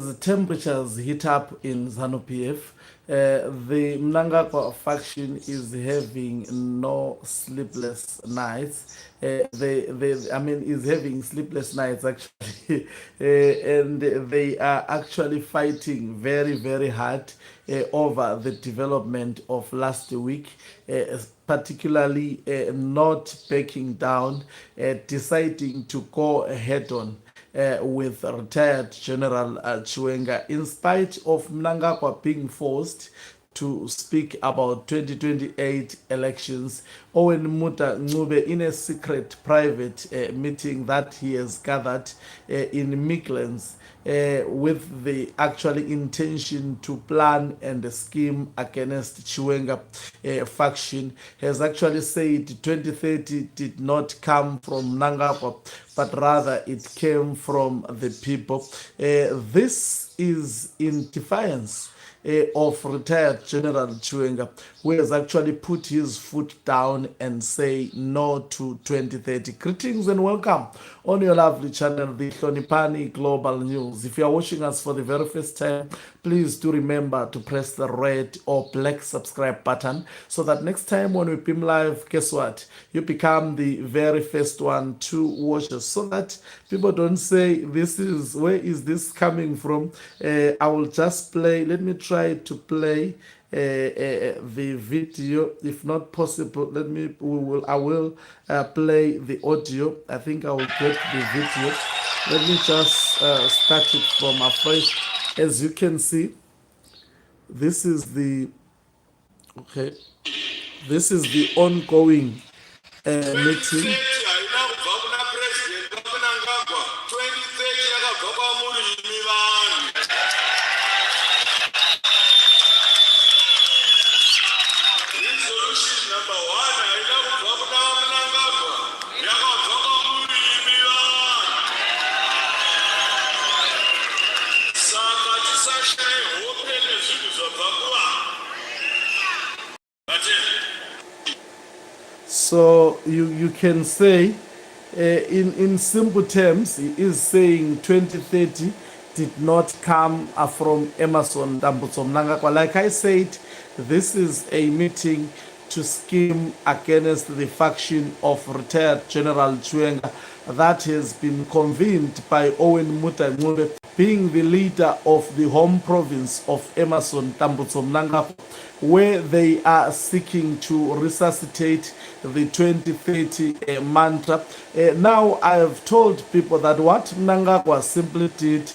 the temperatures heat up in Zanu PF, the Mnangagwa faction is having no sleepless nights. Is having sleepless nights actually, and they are actually fighting very, very hard over the development of last week, particularly not backing down, deciding to go head on with retired General Chiwenga, in spite of Mnangagwa being forced to speak about 2028 elections. Owen Muddah Ncube, in a secret private meeting that he has gathered in Midlands, with the actual intention to plan and scheme against Chiwenga faction, has actually said 2030 did not come from Mnangagwa, but rather it came from the people. This is in defiance of retired General Chiwenga, who has actually put his foot down and say no to 2030. Greetings and welcome on your lovely channel, the Hlonipani Global News. If you are watching us for the very first time, please do remember to press the red or black subscribe button so that next time when we beam live, guess what? You become the very first one to watch us, so that people don't say, this is, where is this coming from? I will just play, let me try to play the video. If not possible, I will play the audio. I think I will get the video. Let me just start it from afresh. As you can see, this is the ongoing meeting. So you can say, in simple terms, he is saying 2030 did not come from Emmerson Mnangagwa. Like I said, this is a meeting to scheme against the faction of retired General Chiwenga that has been convened by Owen Muddah Ncube, being the leader of the home province of Emmerson Mnangagwa, where they are seeking to resuscitate the 2030 mantra. Now, I have told people that what Mnangagwa simply did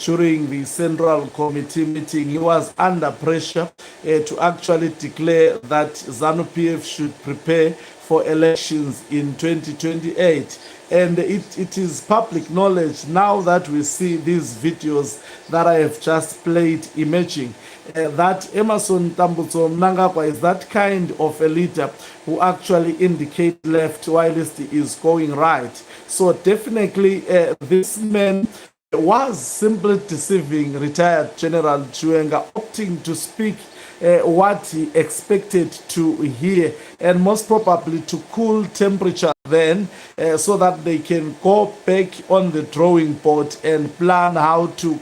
during the Central Committee meeting, he was under pressure to actually declare that Zanu PF should prepare for elections in 2028. And it is public knowledge now that we see these videos that I have just played emerging, that Emmerson Mnangagwa is that kind of a leader who actually indicates left whilst he is going right. So definitely this man was simply deceiving retired General Chiwenga, opting to speak what he expected to hear, and most probably to cool temperature then, so that they can go back on the drawing board and plan how to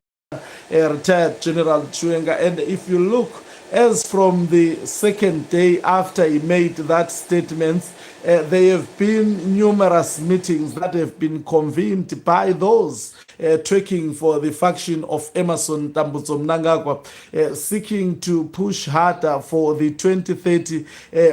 retired General Chiwenga. And if you look, as from the second day after he made that statement, there have been numerous meetings that have been convened by those tracking for the faction of Emmerson Mnangagwa, seeking to push harder for the 2030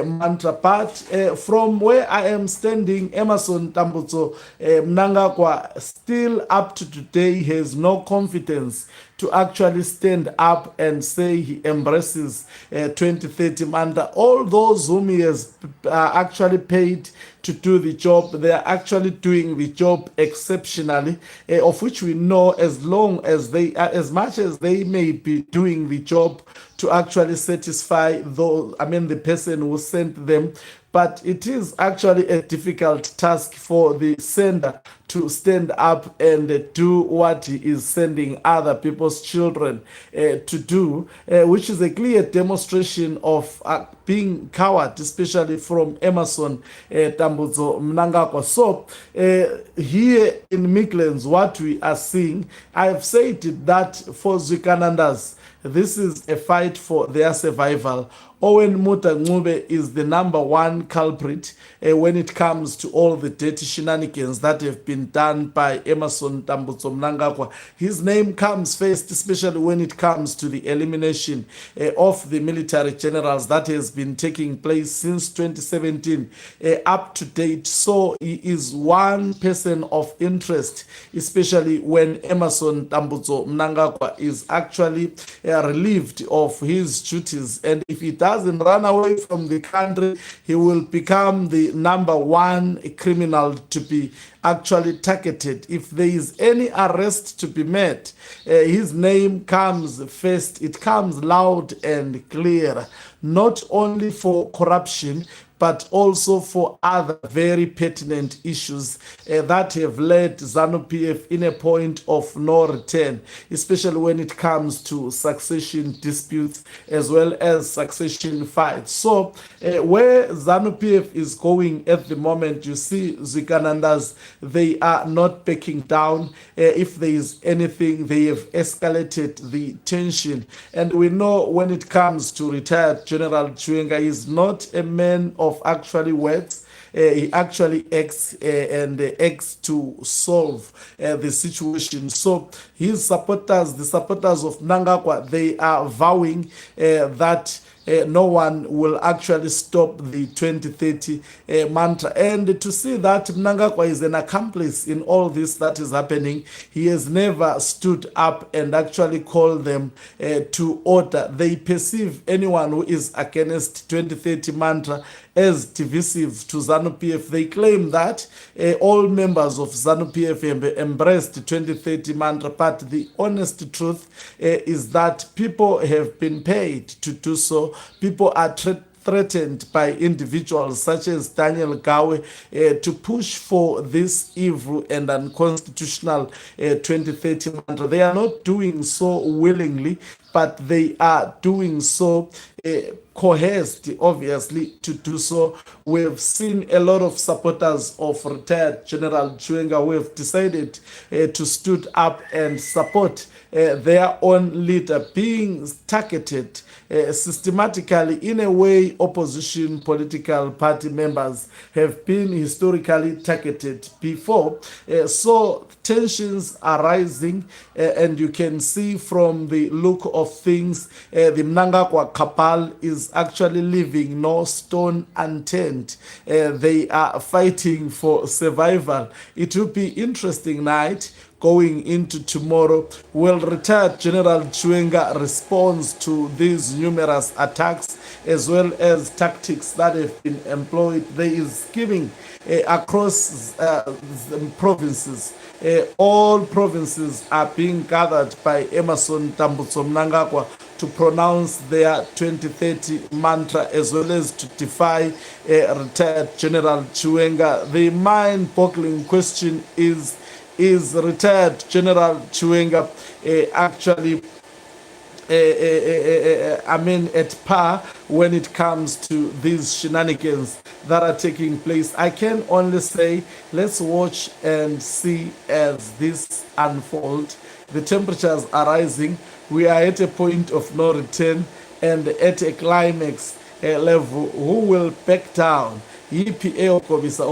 mantra. But from where I am standing, Emmerson Mnangagwa still up to today has no confidence to actually stand up and say he embraces 2030 mantra. All those whom he has actually paid to do the job, they are actually doing the job exceptionally, of which we know, as long as they are, as much as they may be doing the job to actually satisfy the person who sent them, but it is actually a difficult task for the sender to stand up and do what he is sending other people's children to do, which is a clear demonstration of being coward, especially from Emmerson Mnangagwa. So here in Midlands, what we are seeing, I have said that for Zwikanandas, this is a fight for their survival. Owen Muddah Ncube is the #1 culprit when it comes to all the dirty shenanigans that have been done by Emmerson Mnangagwa. His name comes first, especially when it comes to the elimination of the military generals that has been taking place since 2017 up to date. So he is one person of interest, especially when Emmerson Mnangagwa is actually relieved of his duties. And if he doesn't run away from the country, he will become the #1 criminal to be actually targeted. If there is any arrest to be made, his name comes first. It comes loud and clear, not only for corruption, but also for other very pertinent issues that have led Zanu PF in a point of no return, especially when it comes to succession disputes as well as succession fights. So where Zanu PF is going at the moment, you see Zwikanandas, they are not backing down. If there is anything, they have escalated the tension. And we know when it comes to retired General Chiwenga, he is not a man of actually words. He actually acts and acts to solve the situation. So his supporters, the supporters of Mnangagwa, they are vowing that no one will actually stop the 2030 mantra. And to see that Mnangagwa is an accomplice in all this that is happening, he has never stood up and actually called them to order. They perceive anyone who is against 2030 mantra as divisive to Zanu PF. They claim that all members of Zanu PF have embraced the 2030 mantra, but the honest truth is that people have been paid to do so. People are threatened by individuals such as Daniel Gawe to push for this evil and unconstitutional 2030 mantra. They are not doing so willingly, but they are doing so coerced, obviously, to do so. We've seen a lot of supporters of retired General Chiwenga who have decided to stood up and support their own leader being targeted systematically in a way opposition political party members have been historically targeted before. So tensions are rising, and you can see from the look of things, the Mnangagwa cabal is actually leaving no stone unturned. They are fighting for survival. It will be interesting night going into tomorrow. Will retired General Chiwenga responds to these numerous attacks as well as tactics that have been employed? There is giving across provinces. All provinces are being gathered by Emmerson Mnangagwa to pronounce their 2030 mantra as well as to defy retired General Chiwenga. The mind-boggling question is retired General Chiwenga actually at par when it comes to these shenanigans that are taking place? I can only say let's watch and see as this unfolds. The temperatures are rising. We are at a point of no return and at a climax level. Who will back down? We say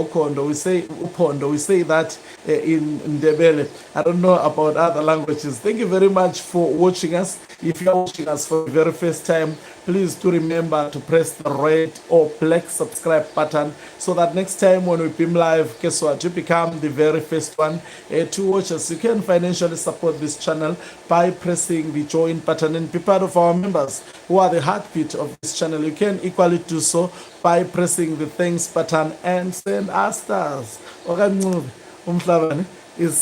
upondo. We say that in Ndebele. I don't know about other languages. Thank you very much for watching us. If you are watching us for the very first time, please do remember to press the red or black subscribe button so that next time when we beam live, guess what, you become the very first one to watch us. You can financially support this channel by pressing the join button and be part of our members who are the heartbeat of this channel. You can equally do so by pressing the thanks button and send us stars. Okay, umhlabane is